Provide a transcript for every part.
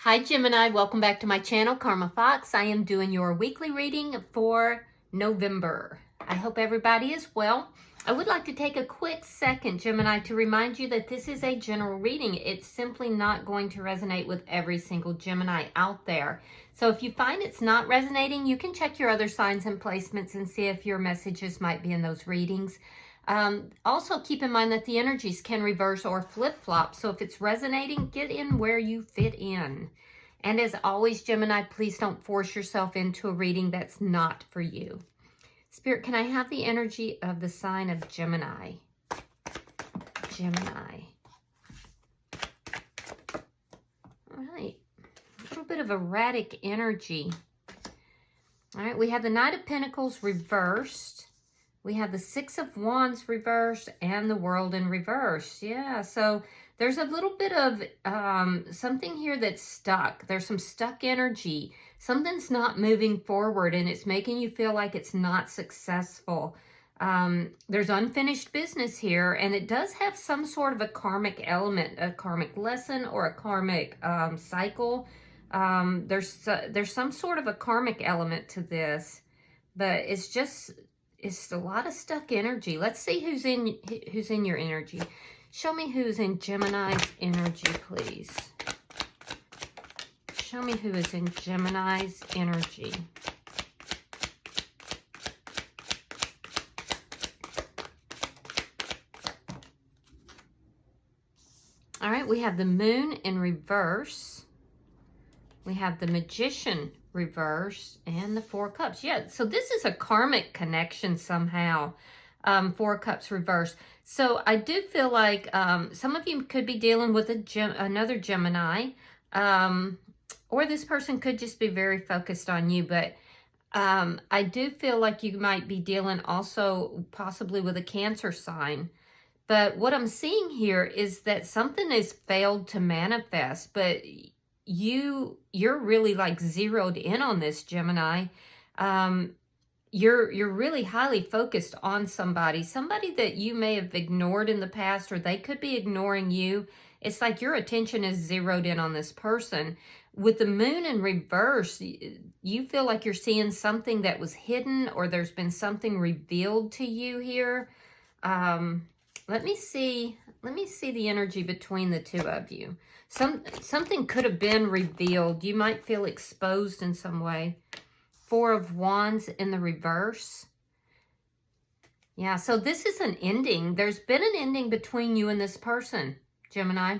Hi Gemini, welcome back to my channel, Karma Fox. I am doing your weekly reading for November. I hope everybody is well. I would like to take a quick second, Gemini, to remind you that this is a general reading. It's simply not going to resonate with every single Gemini out there. So if you find it's not resonating, you can check your other signs and placements and see if your messages might be in those readings. Also keep in mind that the energies can reverse or flip-flop. So if it's resonating, get in where you fit in. And as always, Gemini, please don't force yourself into a reading that's not for you. Spirit, can I have the energy of the sign of Gemini? Gemini. All right. A little bit of erratic energy. All right. We have the Knight of Pentacles reversed. We have the Six of Wands reversed and the World in reverse. Yeah, so there's a little bit of something here that's stuck. There's some stuck energy. Something's not moving forward and it's making you feel like it's not successful. There's unfinished business here, and it does have some sort of a karmic element, a karmic lesson or a karmic cycle. There's some sort of a karmic element to this, but it's a lot of stuck energy. Let's see who's in your energy. Show me who's in Gemini's energy, please. Show me who is in Gemini's energy. All right, we have the Moon in reverse. We have the Magician reverse and the Four of Cups. Yeah, so this is a karmic connection somehow. Four of Cups reverse. So I do feel like some of you could be dealing with another Gemini, or this person could just be very focused on you. But I do feel like you might be dealing also possibly with a Cancer sign. But what I'm seeing here is that something has failed to manifest, but you're really like zeroed in on this, Gemini. You're really highly focused on somebody that you may have ignored in the past, or they could be ignoring you. It's like your attention is zeroed in on this person. With the Moon in reverse, you feel like you're seeing something that was hidden, or there's been something revealed to you here. Let me see the energy between the two of you. Something could have been revealed. You might feel exposed in some way. Four of Wands in the reverse. Yeah, so this is an ending. There's been an ending between you and this person, Gemini.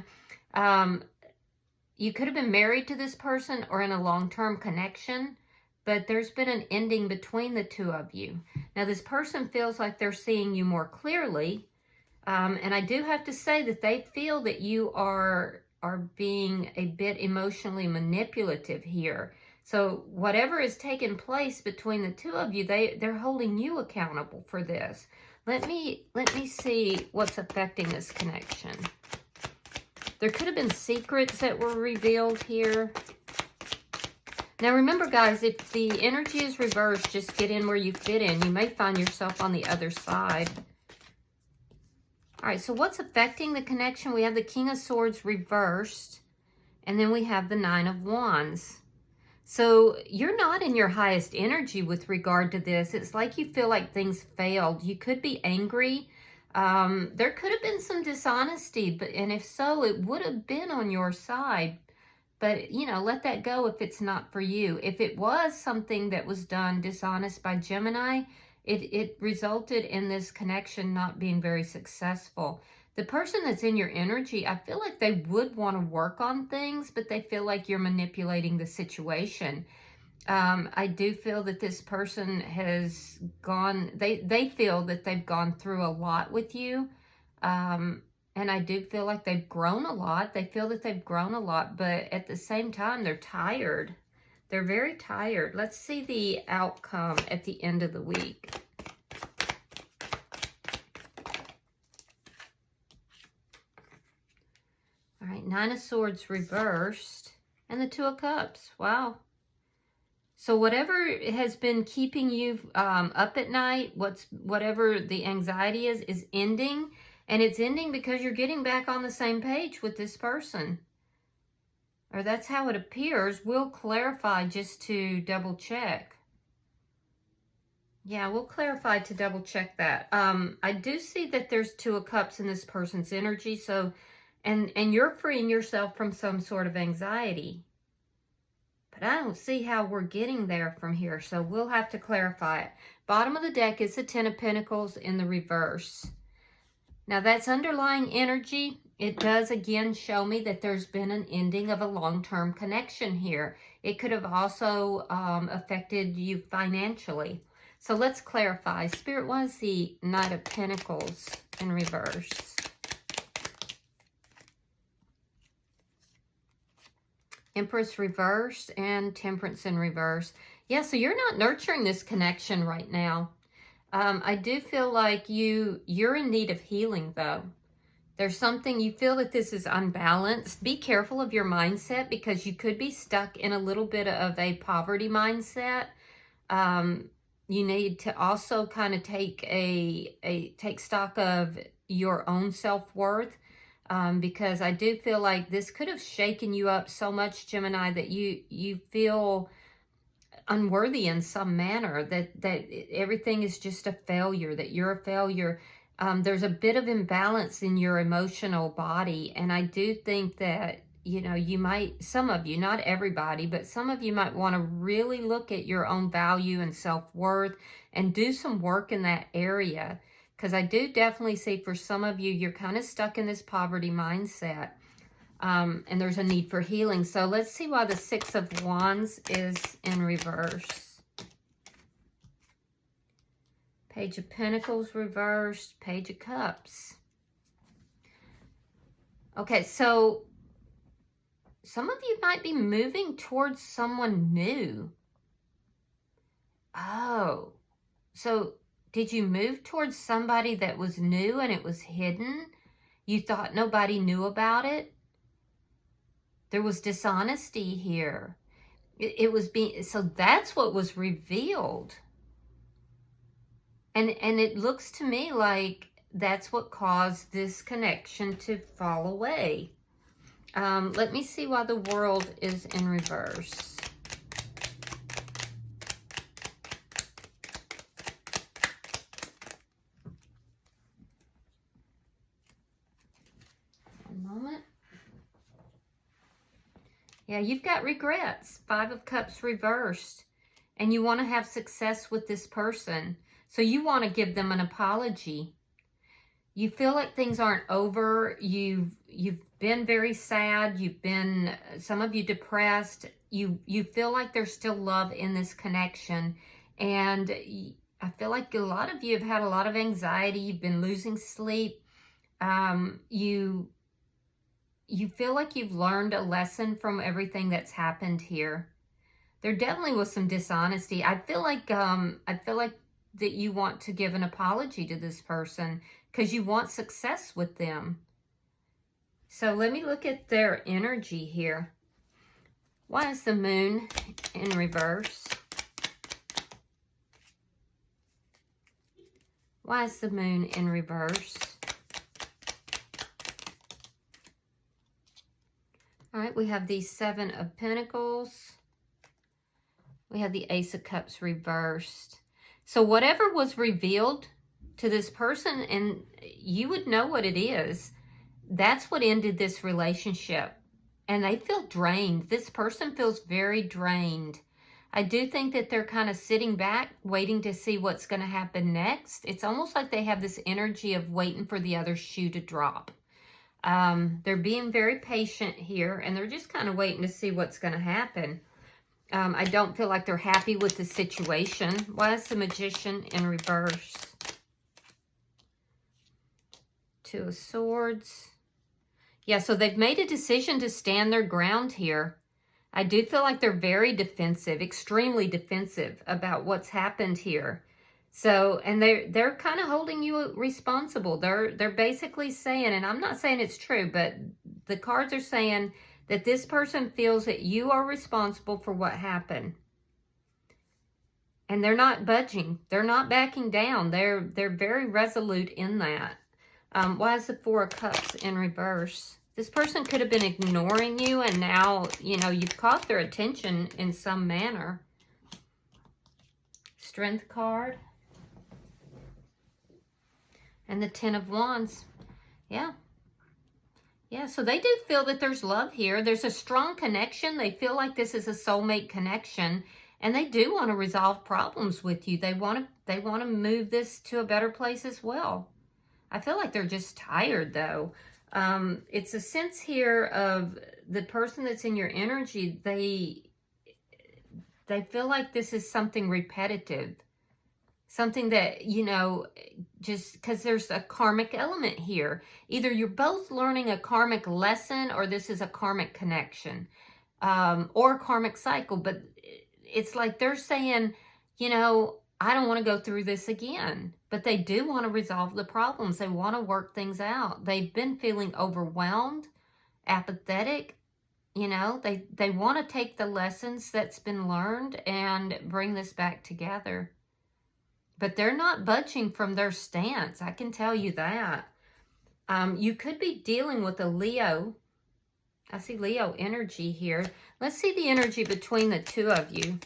You could have been married to this person or in a long-term connection, but there's been an ending between the two of you. Now, this person feels like they're seeing you more clearly, and I do have to say that they feel that you are being a bit emotionally manipulative here. So whatever is taking place between the two of you, they're holding you accountable for this. Let me see what's affecting this connection. There could have been secrets that were revealed here. Now remember, guys, if the energy is reversed, just get in where you fit in. You may find yourself on the other side. All right, so what's affecting the connection? We have the King of Swords reversed, and then we have the Nine of Wands. So you're not in your highest energy with regard to this. It's like you feel like things failed. You could be angry. There could have been some dishonesty, and if so, it would have been on your side. But, you know, let that go if it's not for you. If it was something that was done dishonest by Gemini, it resulted in this connection not being very successful. The person that's in your energy, I feel like they would want to work on things, but they feel like you're manipulating the situation. I do feel that this person has gone, they feel that they've gone through a lot with you. And I do feel like they've grown a lot. They feel that they've grown a lot, but at the same time, they're tired. They're very tired. Let's see the outcome at the end of the week. All right, Nine of Swords reversed and the Two of Cups. Wow. So whatever has been keeping you up at night, whatever the anxiety is ending. And it's ending because you're getting back on the same page with this person. or that's how it appears. We'll clarify just to double check. Yeah, we'll clarify to double check that. I do see that there's Two of Cups in this person's energy. So, and you're freeing yourself from some sort of anxiety. But I don't see how we're getting there from here. So we'll have to clarify it. Bottom of the deck is the Ten of Pentacles in the reverse. Now that's underlying energy. It does again show me that there's been an ending of a long-term connection here. It could have also affected you financially. So let's clarify. Spirit, what is the Knight of Pentacles in reverse? Empress reverse and Temperance in reverse. Yeah, so you're not nurturing this connection right now. I do feel like you're in need of healing, though. There's something, you feel that this is unbalanced. Be careful of your mindset, because you could be stuck in a little bit of a poverty mindset. You need to also kind of take take stock of your own self-worth, because I do feel like this could have shaken you up so much, Gemini, that you feel unworthy in some manner, that everything is just a failure, that you're a failure. There's a bit of imbalance in your emotional body, and I do think that, you know, you might, some of you, not everybody, but some of you might want to really look at your own value and self-worth and do some work in that area. Because I do definitely see for some of you, you're kind of stuck in this poverty mindset. And there's a need for healing. So let's see why the Six of Wands is in reverse. Page of Pentacles reversed. Page of Cups. Okay, so some of you might be moving towards someone new. Oh, so did you move towards somebody that was new and it was hidden? You thought nobody knew about it? There was dishonesty here. It was being, so that's what was revealed. And it looks to me like that's what caused this connection to fall away. Let me see why the World is in reverse. One moment. Yeah, you've got regrets. Five of Cups reversed. And you want to have success with this person. So you want to give them an apology. You feel like things aren't over. You've been very sad. You've been, some of you, depressed. You feel like there's still love in this connection. And I feel like a lot of you have had a lot of anxiety. You've been losing sleep. You feel like you've learned a lesson from everything that's happened here. There definitely was some dishonesty. I feel like that you want to give an apology to this person because you want success with them. So let me look at their energy here. Why is the Moon in reverse? Why is the Moon in reverse? All right, we have the Seven of Pentacles. We have the Ace of Cups reversed. So whatever was revealed to this person, and you would know what it is, that's what ended this relationship. And they feel drained. This person feels very drained. I do think that they're kind of sitting back, waiting to see what's going to happen next. It's almost like they have this energy of waiting for the other shoe to drop. They're being very patient here, and they're just kind of waiting to see what's going to happen. I don't feel like they're happy with the situation. Why is the Magician in reverse? Two of Swords. Yeah, so they've made a decision to stand their ground here. I do feel like they're very defensive, extremely defensive about what's happened here. So, and they're kind of holding you responsible. They're basically saying, and I'm not saying it's true, but the cards are saying that this person feels that you are responsible for what happened. And they're not budging. They're not backing down. They're very resolute in that. Why is the Four of Cups in reverse? This person could have been ignoring you, and now, you know, you've caught their attention in some manner. Strength card. And the Ten of Wands. Yeah. Yeah, so they do feel that there's love here. There's a strong connection. They feel like this is a soulmate connection. And they do want to resolve problems with you. They want to move this to a better place as well. I feel like they're just tired, though. It's a sense here of the person that's in your energy. They feel like this is something repetitive. Something that, you know, just because there's a karmic element here. Either you're both learning a karmic lesson, or this is a karmic connection, or a karmic cycle. But it's like they're saying, you know, I don't want to go through this again. But they do want to resolve the problems. They want to work things out. They've been feeling overwhelmed, apathetic. You know, they want to take the lessons that's been learned and bring this back together. But they're not budging from their stance. I can tell you that. You could be dealing with a Leo. I see Leo energy here. Let's see the energy between the two of you.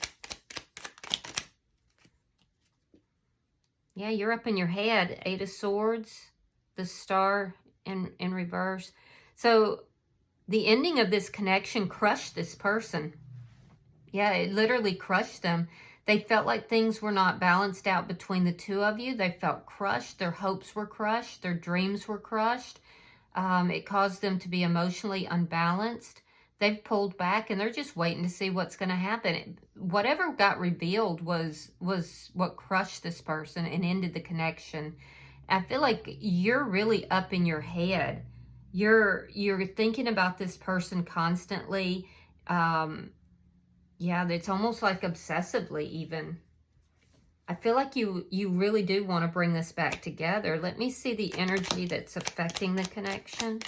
Yeah, you're up in your head. Eight of Swords, the Star in reverse. So the ending of this connection crushed this person. Yeah, it literally crushed them. They felt like things were not balanced out between the two of you. They felt crushed. Their hopes were crushed. Their dreams were crushed. It caused them to be emotionally unbalanced. They've pulled back, and they're just waiting to see what's going to happen. Whatever got revealed was what crushed this person and ended the connection. I feel like you're really up in your head. You're thinking about this person constantly. Yeah, it's almost like obsessively even. I feel like you really do want to bring this back together. Let me see the energy that's affecting the connection.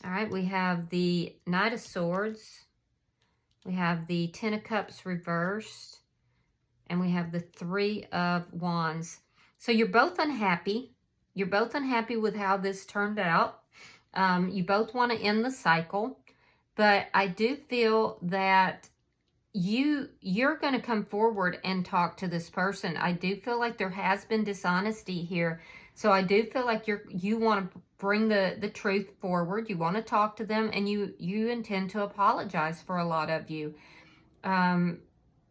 All right, we have the Knight of Swords. We have the Ten of Cups reversed. And we have the Three of Wands. So you're both unhappy. You're both unhappy with how this turned out. You both want to end the cycle, but I do feel that you're going to come forward and talk to this person. I do feel like there has been dishonesty here. So I do feel like you want to bring the truth forward. You want to talk to them, and you intend to apologize for a lot of you.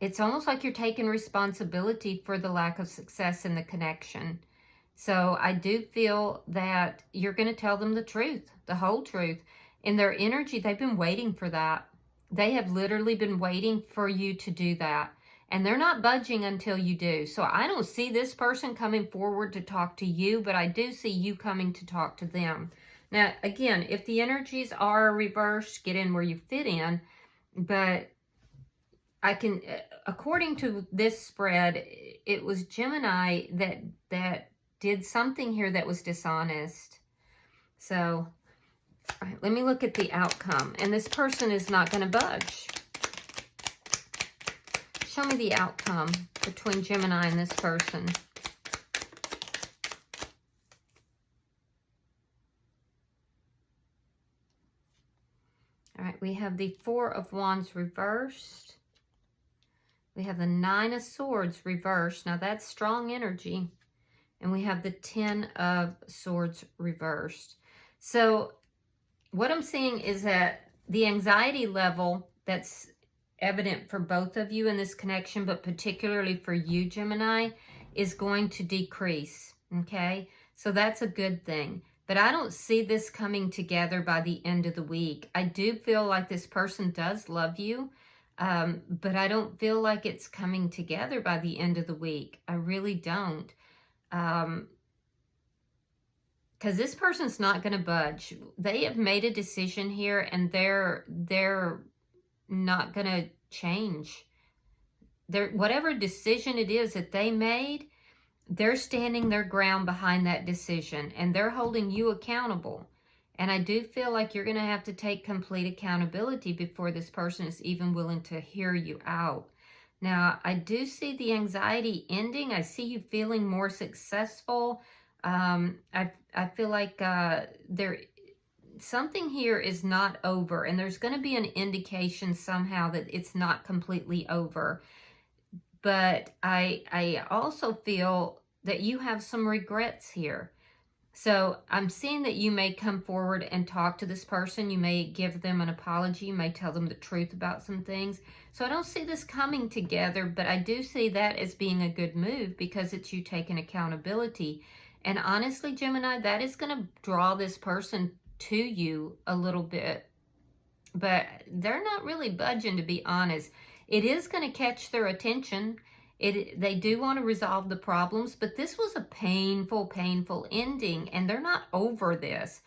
It's almost like you're taking responsibility for the lack of success in the connection. So I do feel that you're going to tell them the truth, the whole truth. In their energy, they've been waiting for that. They have literally been waiting for you to do that. And they're not budging until you do. So I don't see this person coming forward to talk to you, but I do see you coming to talk to them. Now, again, if the energies are reversed, get in where you fit in. But I can, according to this spread, it was Gemini that did something here that was dishonest. So, all right, let me look at the outcome. And this person is not going to budge. Show me the outcome between Gemini and this person. All right, we have the Four of Wands reversed. We have the Nine of Swords reversed. Now, that's strong energy. And we have the Ten of Swords reversed. So what I'm seeing is that the anxiety level that's evident for both of you in this connection, but particularly for you, Gemini, is going to decrease, okay? So that's a good thing. But I don't see this coming together by the end of the week. I do feel like this person does love you, but I don't feel like it's coming together by the end of the week. I really don't. Because this person's not going to budge. They have made a decision here, and they're not going to change. Whatever decision it is that they made, they're standing their ground behind that decision, and they're holding you accountable. And I do feel like you're going to have to take complete accountability before this person is even willing to hear you out. Now, I do see the anxiety ending. I see you feeling more successful. I feel like something here is not over, and there's going to be an indication somehow that it's not completely over. But I also feel that you have some regrets here. So I'm seeing that you may come forward and talk to this person. You may give them an apology. You may tell them the truth about some things. So I don't see this coming together, but I do see that as being a good move because it's you taking accountability. And honestly, Gemini, that is going to draw this person to you a little bit. But they're not really budging, to be honest. It is going to catch their attention. They do want to resolve the problems, but this was a painful ending, and they're not over this.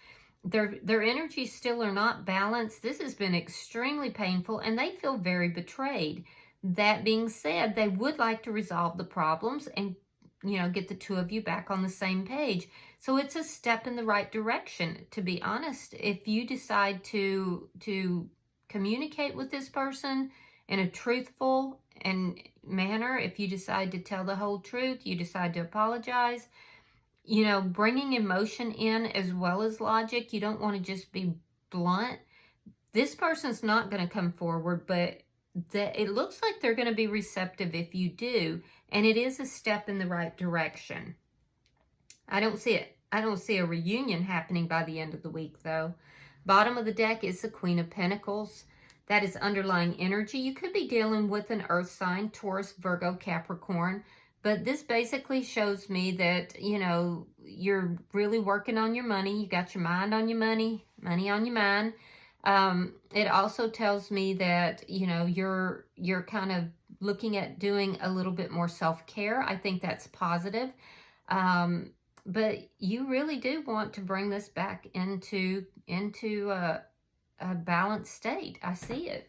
Their energies still are not balanced. This has been extremely painful, and they feel very betrayed. That being said, they would like to resolve the problems and, you know, get the two of you back on the same page. So it's a step in the right direction, to be honest. If you decide to communicate with this person in a truthful manner, if you decide to tell the whole truth, you decide to apologize, you know, bringing emotion in as well as logic. You don't want to just be blunt. This person's not going to come forward, but it looks like they're going to be receptive if you do, and it is a step in the right direction. I don't see it. I don't see a reunion happening by the end of the week, though. Bottom of the deck is the Queen of Pentacles. That is underlying energy. You could be dealing with an earth sign, Taurus, Virgo, Capricorn. But this basically shows me that, you know, you're really working on your money. You got your mind on your money, money on your mind. It also tells me that, you know, you're kind of looking at doing a little bit more self-care. I think that's positive. But you really do want to bring this back into a balanced state. I see it.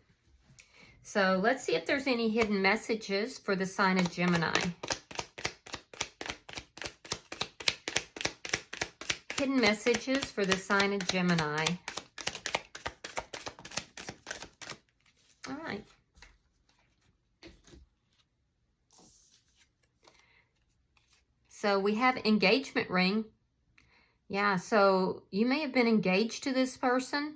So let's see if there's any hidden messages for the sign of Gemini. Hidden messages for the sign of Gemini. All right. So we have engagement ring. Yeah, so you may have been engaged to this person,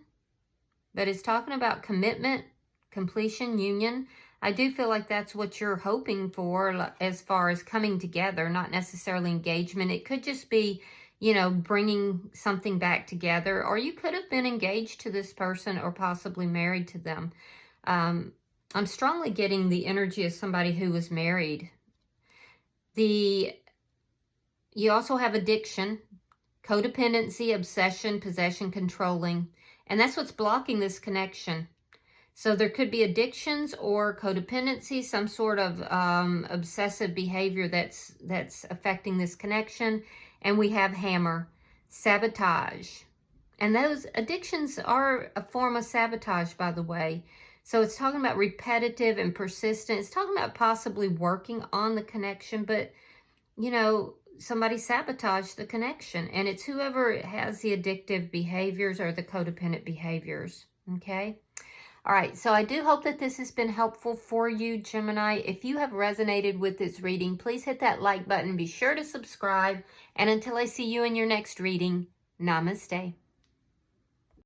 but it's talking about commitment, completion, union. I do feel like that's what you're hoping for as far as coming together, not necessarily engagement. It could just be, you know, bringing something back together, or you could have been engaged to this person or possibly married to them. I'm strongly getting the energy of somebody who was married. You also have addiction, codependency, obsession, possession, controlling. And that's what's blocking this connection. So there could be addictions or codependency, some sort of obsessive behavior that's affecting this connection. And we have hammer, sabotage. And those addictions are a form of sabotage, by the way. So it's talking about repetitive and persistent. It's talking about possibly working on the connection, but, you know, somebody sabotaged the connection, and it's whoever has the addictive behaviors or the codependent behaviors. Okay. All right. So I do hope that this has been helpful for you, Gemini. If you have resonated with this reading, please hit that like button. Be sure to subscribe. And until I see you in your next reading, namaste.